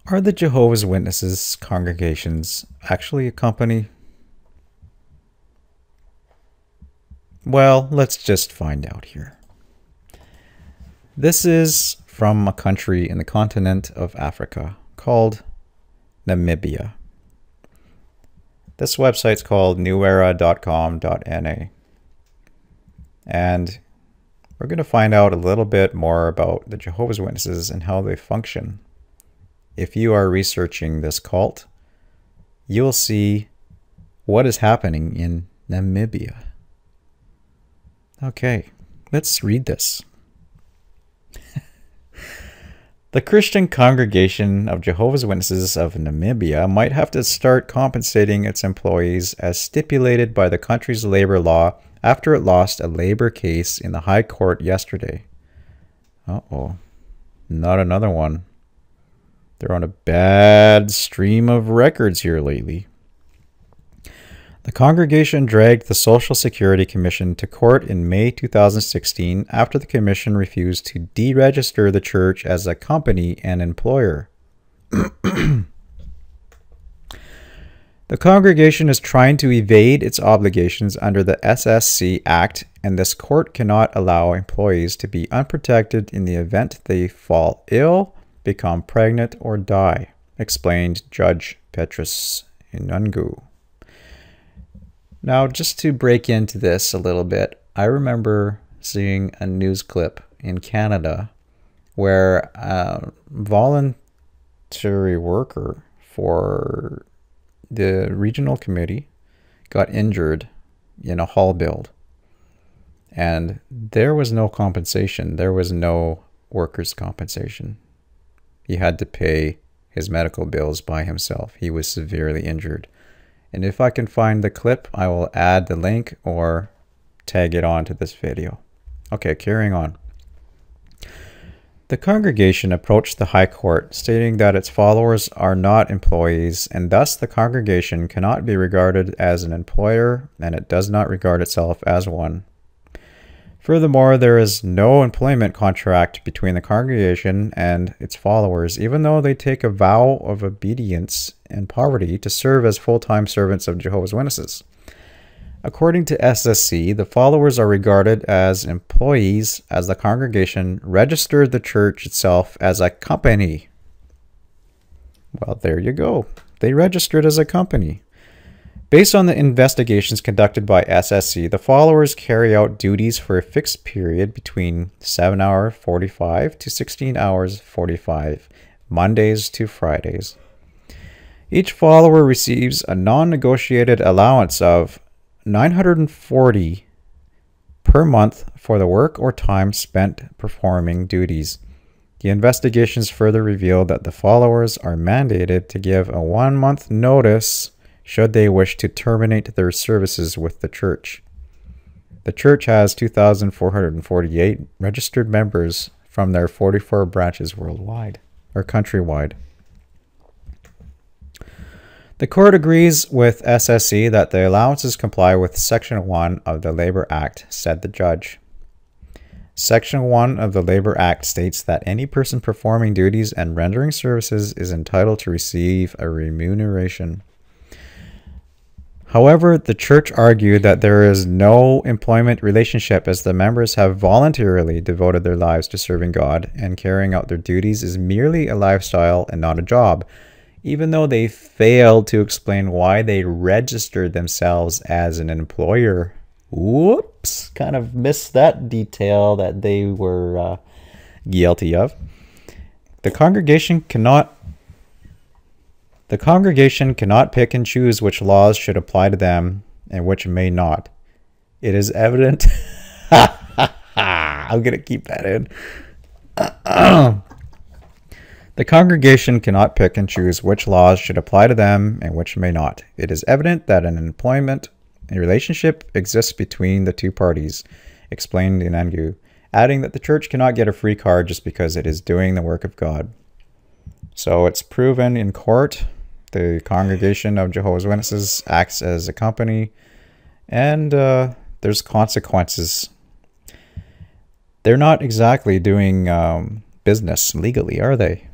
Are the Jehovah's Witnesses congregations actually a company? Well, let's just find out here. This is from a country in the continent of Africa called Namibia. This website's called newera.com.na. And we're going to find out a little bit more about the Jehovah's Witnesses and how they function. If you are researching this cult, you'll see what is happening in Namibia. Okay, let's read this. The Christian Congregation of Jehovah's Witnesses of Namibia might have to start compensating its employees as stipulated by the country's labor law after it lost a labor case in the High Court yesterday. Uh-oh, not another one. They're on a bad stream of records here lately. The congregation dragged the Social Security Commission to court in May 2016 after the commission refused to deregister the church as a company and employer. The congregation is trying to evade its obligations under the SSC Act, and this court cannot allow employees to be unprotected in the event they fall ill, become pregnant, or die, explained Judge Petrus Inungu. Now, just to break into this a little bit, I remember seeing a news clip in Canada where a voluntary worker for the regional committee got injured in a hall build. And there was no compensation. There was no workers' compensation. He had to pay his medical bills by himself. He was severely injured. And if I can find the clip, I will add the link or tag it on to this video. Okay, carrying on. The congregation approached the High Court, stating that its followers are not employees, and thus the congregation cannot be regarded as an employer, and it does not regard itself as one. Furthermore, there is no employment contract between the congregation and its followers, even though they take a vow of obedience and poverty to serve as full-time servants of Jehovah's Witnesses. According to SSC, the followers are regarded as employees as the congregation registered the church itself as a company. Well, there you go. They registered as a company. Based on the investigations conducted by SSC, the followers carry out duties for a fixed period between 7 hours 45 to 16 hours 45, Mondays to Fridays. Each follower receives a non-negotiated allowance of $940 per month for the work or time spent performing duties. The investigations further reveal that the followers are mandated to give a 1-month notice should they wish to terminate their services with the church. The church has 2,448 registered members from their 44 branches worldwide, or countrywide. The court agrees with SSC that the allowances comply with Section 1 of the Labor Act, said the judge. Section 1 of the Labor Act states that any person performing duties and rendering services is entitled to receive a remuneration. However, the church argued that there is no employment relationship as the members have voluntarily devoted their lives to serving God, and carrying out their duties is merely a lifestyle and not a job, even though they failed to explain why they registered themselves as an employer. Whoops, kind of missed that detail that they were guilty of. The congregation cannot pick and choose which laws should apply to them and which may not. It is evident. I'm going to keep that in. The congregation cannot pick and choose which laws should apply to them and which may not. It is evident that an employment relationship exists between the two parties, explained Inungu, adding that the church cannot get a free card just because it is doing the work of God. So it's proven in court. The Congregation of Jehovah's Witnesses acts as a company, and there's consequences. They're not exactly doing business legally, are they?